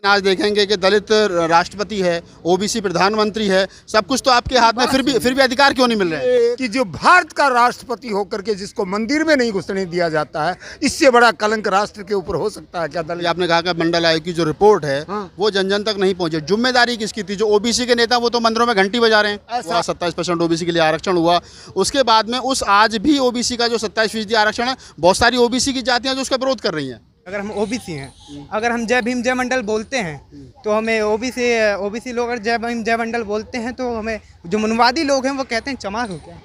आज देखेंगे कि दलित राष्ट्रपति है, ओबीसी प्रधानमंत्री है, सब कुछ तो आपके हाथ में, फिर भी अधिकार क्यों नहीं मिल रहे हैं? कि जो भारत का राष्ट्रपति होकर के जिसको मंदिर में नहीं घुसने दिया जाता है, इससे बड़ा कलंक राष्ट्र के ऊपर हो सकता है क्या? दलित आपने कहा कि मंडल आयोग की जो रिपोर्ट है वो जन जन तक नहीं पहुंचे, जिम्मेदारी किसकी थी? जो ओबीसी के नेता वो तो मंदिरों में घंटी बजा रहे हैं। 27% ओबीसी के लिए आरक्षण हुआ, उसके बाद में उस आज भी ओबीसी का जो 27% आरक्षण है, बहुत सारी ओबीसी की जातियां जो उसका विरोध कर रही हैं। अगर हम ओबीसी हैं, अगर हम जय भीम जय मंडल बोलते हैं तो हमें ओबीसी लोग अगर जय भीम जय मंडल बोलते हैं तो हमें जो मनवादी लोग हैं वो कहते हैं चमार हो क्या।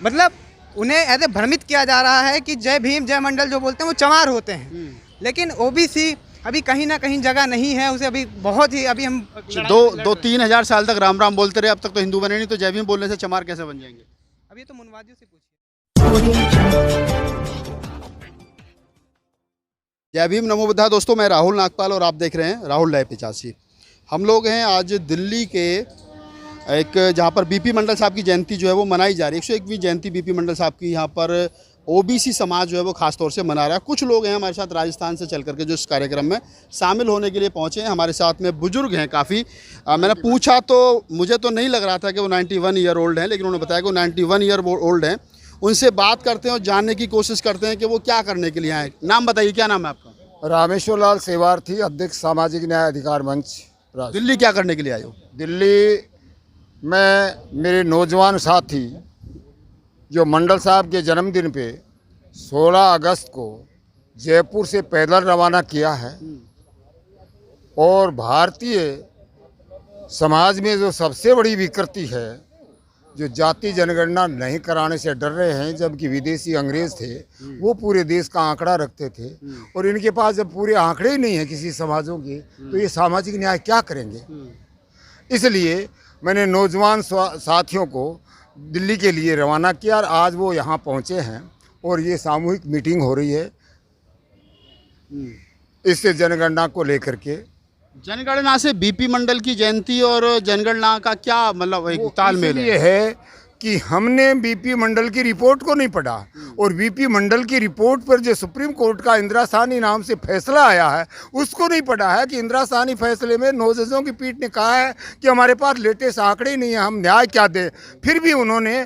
मतलब उन्हें ऐसे भ्रमित किया जा रहा है कि जय भीम जय मंडल जो बोलते हैं वो चमार होते हैं, लेकिन ओबीसी अभी कहीं ना कहीं जगह नहीं है उसे, अभी बहुत ही अभी हम 2-3 हजार साल तक राम राम बोलते रहे, अब तक तो हिंदू बने नहीं, तो जय भीम बोलने से चमार कैसे बन जाएंगे? अब ये तो मनवादियों से पूछिए। जय भीम नमो बुद्धा। दोस्तों, मैं राहुल नागपाल और आप देख रहे हैं राहुल लाइव 85। हम लोग हैं आज दिल्ली के एक जहाँ पर बीपी मंडल साहब की जयंती जो है वो मनाई जा रही है। 101वीं जयंती बीपी मंडल साहब की यहाँ पर ओबीसी समाज जो है वो खास तौर से मना रहा है। कुछ लोग हैं हमारे साथ राजस्थान से चल करके जो इस कार्यक्रम में शामिल होने के लिए पहुँचे हैं। हमारे साथ में बुजुर्ग हैं काफ़ी। मैंने पूछा तो मुझे तो नहीं लग रहा था कि वो 91 ईयर ओल्ड हैं, लेकिन उन्होंने बताया कि वो 91 ईयर ओल्ड हैं। उनसे बात करते हैं और जानने की कोशिश करते हैं कि वो क्या करने के लिए आए। नाम बताइए, क्या नाम है आपका? रामेश्वर लाल सेवार्थी, अध्यक्ष सामाजिक न्याय अधिकार मंच। दिल्ली क्या करने के लिए आए हो? दिल्ली में मेरे नौजवान साथी जो मंडल साहब के जन्मदिन पे 16 अगस्त को जयपुर से पैदल रवाना किया है, और भारतीय समाज में जो सबसे बड़ी विकृति है, जो जाति जनगणना नहीं कराने से डर रहे हैं, जबकि विदेशी अंग्रेज थे वो पूरे देश का आंकड़ा रखते थे, और इनके पास जब पूरे आंकड़े ही नहीं है किसी समाजों के, तो ये सामाजिक न्याय क्या करेंगे? इसलिए मैंने नौजवान साथियों को दिल्ली के लिए रवाना किया, और आज वो यहाँ पहुँचे हैं और ये सामूहिक मीटिंग हो रही है इससे जनगणना को लेकर के। जनगणना से बीपी मंडल की जयंती और जनगणना का क्या मतलब एक तालमेल है? ये है कि हमने बीपी मंडल की रिपोर्ट को नहीं पढ़ा, और बीपी मंडल की रिपोर्ट पर जो सुप्रीम कोर्ट का इंदिरा साहनी नाम से फैसला आया है उसको नहीं पढ़ा है। कि इंदिरा साहनी फैसले में 9 जजों की पीठ ने कहा है कि हमारे पास लेटेस्ट आंकड़े नहीं है, हम न्याय क्या दें। फिर भी उन्होंने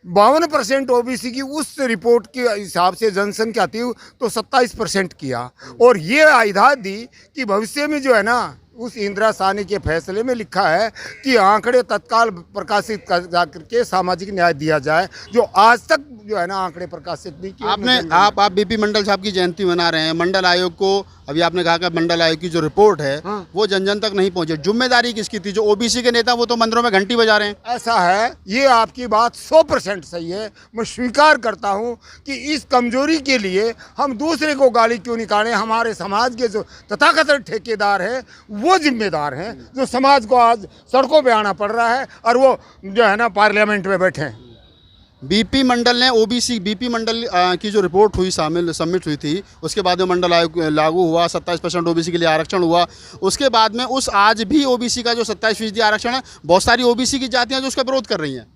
52% ओबीसी की उस रिपोर्ट के हिसाब से जनसंख्या थी तो 27% किया, और ये आइदाद दी कि भविष्य में जो है ना, उस इंदिरा साहनी के फैसले में लिखा है कि आंकड़े तत्काल प्रकाशित कर के सामाजिक न्याय दिया जाए, जो आज तक जो है ना आंकड़े प्रकाशित नहीं किए। आप बीपी मंडल साहब की जयंती मना रहे हैं। मंडल आयोग को, अभी आपने कहा कि मंडल आयोग की जो रिपोर्ट है वो जन जन तक नहीं पहुंचे, जिम्मेदारी किसकी थी? जो ओबीसी के नेता वो तो मंदिरों में घंटी बजा रहे हैं। ऐसा है, ये आपकी बात 100% सही है। मैं स्वीकार करता हूँ कि इस कमजोरी के लिए हम दूसरे को गाली क्यों निकालें। हमारे समाज के जो तथाकथित ठेकेदार हैं वो जिम्मेदार हैं, जो समाज को आज सड़कों पे आना पड़ रहा है, और वो जो है ना पार्लियामेंट में बैठे हैं। बीपी मंडल ने बीपी मंडल की जो रिपोर्ट हुई सबमिट हुई थी, उसके बाद में मंडल आयोग लागू हुआ, 27% ओबीसी के लिए आरक्षण हुआ। उसके बाद में उस आज भी ओबीसी का जो 27% आरक्षण है, बहुत सारी ओबीसी की जातियां जो उसका विरोध कर रही हैं।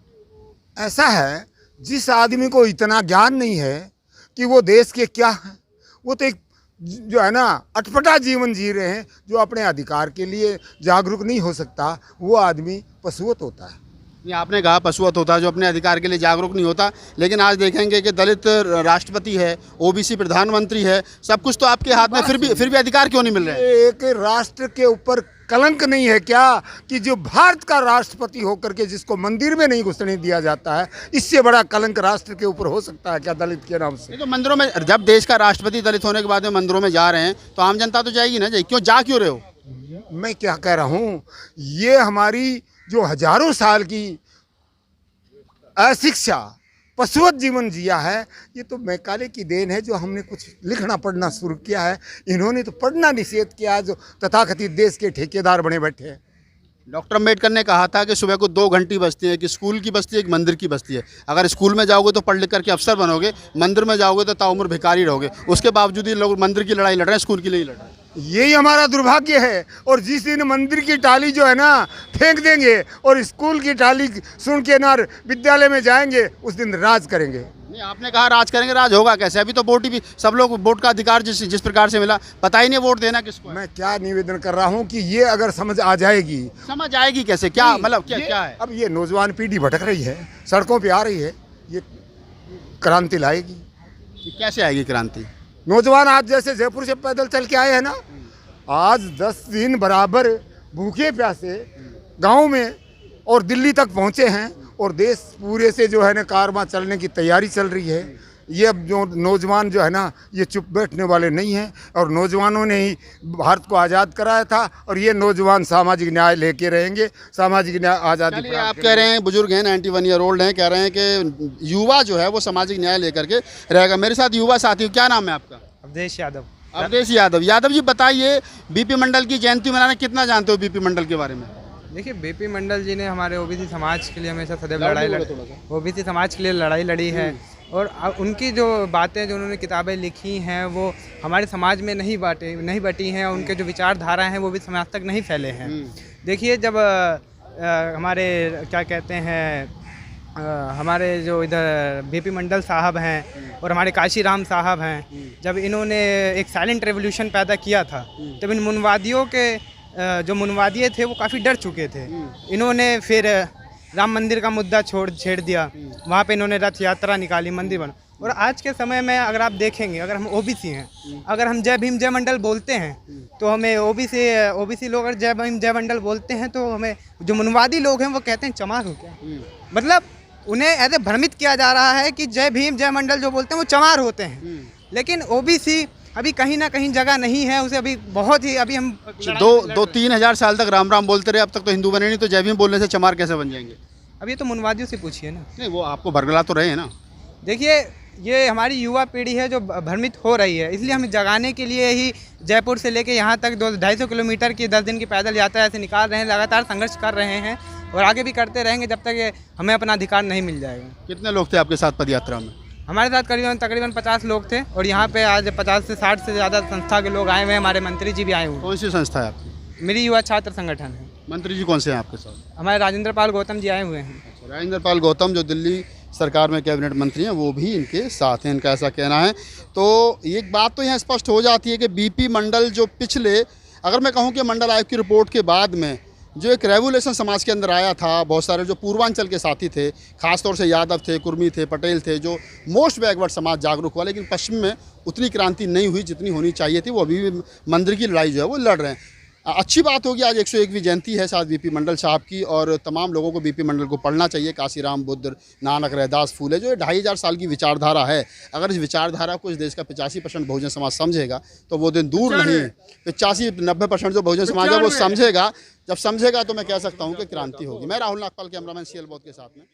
ऐसा है, जिस आदमी को इतना ज्ञान नहीं है कि वो देश के क्या है, वो तो एक जो है ना अटपटा जीवन जी रहे हैं, जो अपने अधिकार के लिए जागरूक नहीं हो सकता, वो आदमी पशुवत होता है। ये आपने कहा पशुवत होता है, जो अपने अधिकार के लिए जागरूक नहीं होता, लेकिन आज देखेंगे कि दलित राष्ट्रपति है, ओबीसी प्रधानमंत्री है, सब कुछ तो आपके हाथ में, फिर भी अधिकार क्यों नहीं मिल रहे हैं? एक राष्ट्र के ऊपर कलंक नहीं है क्या कि जो भारत का राष्ट्रपति होकर के जिसको मंदिर में नहीं घुसने दिया जाता है, इससे बड़ा कलंक राष्ट्र के ऊपर हो सकता है क्या दलित के नाम से? तो मंदिरों में, जब देश का राष्ट्रपति दलित होने के बाद में मंदिरों में जा रहे हैं तो आम जनता तो जाएगी ना, क्यों रहे हो? मैं क्या कह रहा हूँ, ये हमारी जो हजारों साल की अशिक्षा पशुवत जीवन जिया है, ये तो मैकाले की देन है, जो हमने कुछ लिखना पढ़ना शुरू किया है। इन्होंने तो पढ़ना निषेध किया है, जो तथाकथित देश के ठेकेदार बने बैठे हैं। डॉक्टर अम्बेडकर ने कहा था कि सुबह को 2 घंटी बजती है, कि स्कूल की बजती है, एक मंदिर की बजती है। अगर स्कूल में जाओगे तो पढ़ लिख करके अफसर बनोगे, मंदिर में जाओगे तो ताउम्र भिखारी रहोगे। उसके बावजूद ये लोग मंदिर की लड़ाई लड़ रहे हैं, स्कूल की नहीं लड़ रहे हैं। यही हमारा दुर्भाग्य है। और जिस दिन मंदिर की टाली जो है ना फेंक देंगे और स्कूल की टाली सुन के ना विद्यालय में जाएंगे, उस दिन राज करेंगे। नहीं, आपने कहा राज करेंगे, राज होगा कैसे? अभी तो वोट ही भी सब लोग वोट का अधिकार जिस प्रकार से मिला, पता ही नहीं वोट देना किसको है। मैं क्या निवेदन कर रहा हूँ कि ये अगर समझ आ जाएगी, समझ आएगी कैसे? क्या मतलब क्या है? अब ये नौजवान पीढ़ी भटक रही है, सड़कों पे आ रही है, ये क्रांति लाएगी। कि कैसे आएगी क्रांति? नौजवान आज जैसे जयपुर से पैदल चल के आए हैं ना, आज 10 दिन बराबर भूखे प्यासे गांव में और दिल्ली तक पहुंचे हैं, और देश पूरे से जो है ना कारवां चलने की तैयारी चल रही है। ये अब जो नौजवान जो है ना, ये चुप बैठने वाले नहीं हैं, और नौजवानों ने ही भारत को आज़ाद कराया था, और ये नौजवान सामाजिक न्याय लेके रहेंगे, सामाजिक न्याय आज़ादी। चलिए, आप कह रहे हैं बुजुर्ग हैं, 91 ईयर ओल्ड हैं, कह रहे हैं कि युवा जो है वो सामाजिक न्याय लेकर के रहेगा। मेरे साथ युवा साथी, क्या नाम है आपका? अवधेश यादव। अवधेश यादव। यादव जी बताइए, बीपी मंडल की जयंती मनाना कितना जानते हो बीपी मंडल के बारे में? देखिए, बीपी मंडल जी ने हमारे ओबीसी समाज के लिए हमेशा सदैव ओबीसी समाज के लिए लड़ाई लड़ी है, और उनकी जो बातें जो उन्होंने किताबें लिखी हैं वो हमारे समाज में नहीं बटी हैं, और उनके जो विचारधारा हैं वो भी समाज तक नहीं फैले हैं। देखिए, जब हमारे क्या कहते हैं, हमारे जो इधर बीपी मंडल साहब हैं और हमारे काशीराम साहब हैं, जब इन्होंने एक साइलेंट रेवोल्यूशन पैदा किया था, तब इन मुनवादियों के जो मुनवादिये थे वो काफ़ी डर चुके थे। इन्होंने फिर राम मंदिर का मुद्दा छेड़ दिया, वहाँ पे इन्होंने रथ यात्रा निकाली, मंदिर बना। और आज के समय में अगर आप देखेंगे, अगर हम ओबीसी हैं, अगर हम जय भीम जय मंडल बोलते हैं तो हमें ओबीसी लोग अगर जय भीम जय मंडल बोलते हैं तो हमें जो मुनवादी लोग हैं वो कहते हैं चमार हो क्या। मतलब उन्हें ऐसे भ्रमित किया जा रहा है कि जय भीम जय मंडल जो बोलते हैं वो चमार होते हैं, लेकिन ओबीसी अभी कहीं ना कहीं जगह नहीं है उसे, अभी बहुत ही अभी हम 2-3 हज़ार साल तक राम राम बोलते रहे, अब तक तो हिंदू बने नहीं, तो जय भीम बोलने से चमार कैसे बन जाएंगे? अब ये तो मुनवादियों से पूछिए ना। नहीं, वो आपको भरगला तो रहे हैं ना। देखिए, ये हमारी युवा पीढ़ी है जो भ्रमित हो रही है, इसलिए हमें जगाने के लिए ही जयपुर से लेके यहाँ तक 250 किलोमीटर की 10 दिन की पैदल यात्रा ऐसे निकाल रहे हैं, लगातार संघर्ष कर रहे हैं और आगे भी करते रहेंगे जब तक हमें अपना अधिकार नहीं मिल जाएगा। कितने लोग थे आपके साथ पद यात्रा में? हमारे साथ तकरीबन 50 लोग थे, और यहाँ पे आज 50 से 60 से ज़्यादा संस्था के लोग आए हुए हैं, हमारे मंत्री जी भी आए हुए हैं। कौन सी संस्था है आपकी? मेरी युवा छात्र संगठन है। मंत्री जी कौन से हैं आपके साथ? हमारे राजेंद्र पाल गौतम जी आए हुए हैं। राजेंद्र पाल गौतम जो दिल्ली सरकार में कैबिनेट मंत्री हैं, वो भी इनके साथ हैं, इनका ऐसा कहना है। तो एक बात तो यहाँ स्पष्ट हो जाती है कि बीपी मंडल जो पिछले, अगर मैं कहूँ कि मंडल आयोग की रिपोर्ट के बाद में जो एक रेवोल्यूशन समाज के अंदर आया था, बहुत सारे जो पूर्वांचल के साथी थे, खासतौर से यादव थे, कुर्मी थे, पटेल थे, जो मोस्ट बैकवर्ड समाज जागरूक हुआ, लेकिन पश्चिम में उतनी क्रांति नहीं हुई जितनी होनी चाहिए थी। वो अभी भी मंदिर की लड़ाई जो है वो लड़ रहे हैं। अच्छी बात होगी, आज 101वीं जयंती है साथ बीपी मंडल साहब की, और तमाम लोगों को बीपी मंडल को पढ़ना चाहिए। काशीराम, बुद्ध, नानक, रैदास, फूले, जो 2500 साल की विचारधारा है, अगर इस विचारधारा को इस देश का 85% बहुजन समाज समझेगा तो वो दिन दूर नहीं, 85-90% जो बहुजन समाज है वो समझेगा। जब समझेगा तो मैं कह सकता हूँ कि क्रांति होगी। मैं राहुल नागपाल, कैमरामैन CL बोध के साथ में।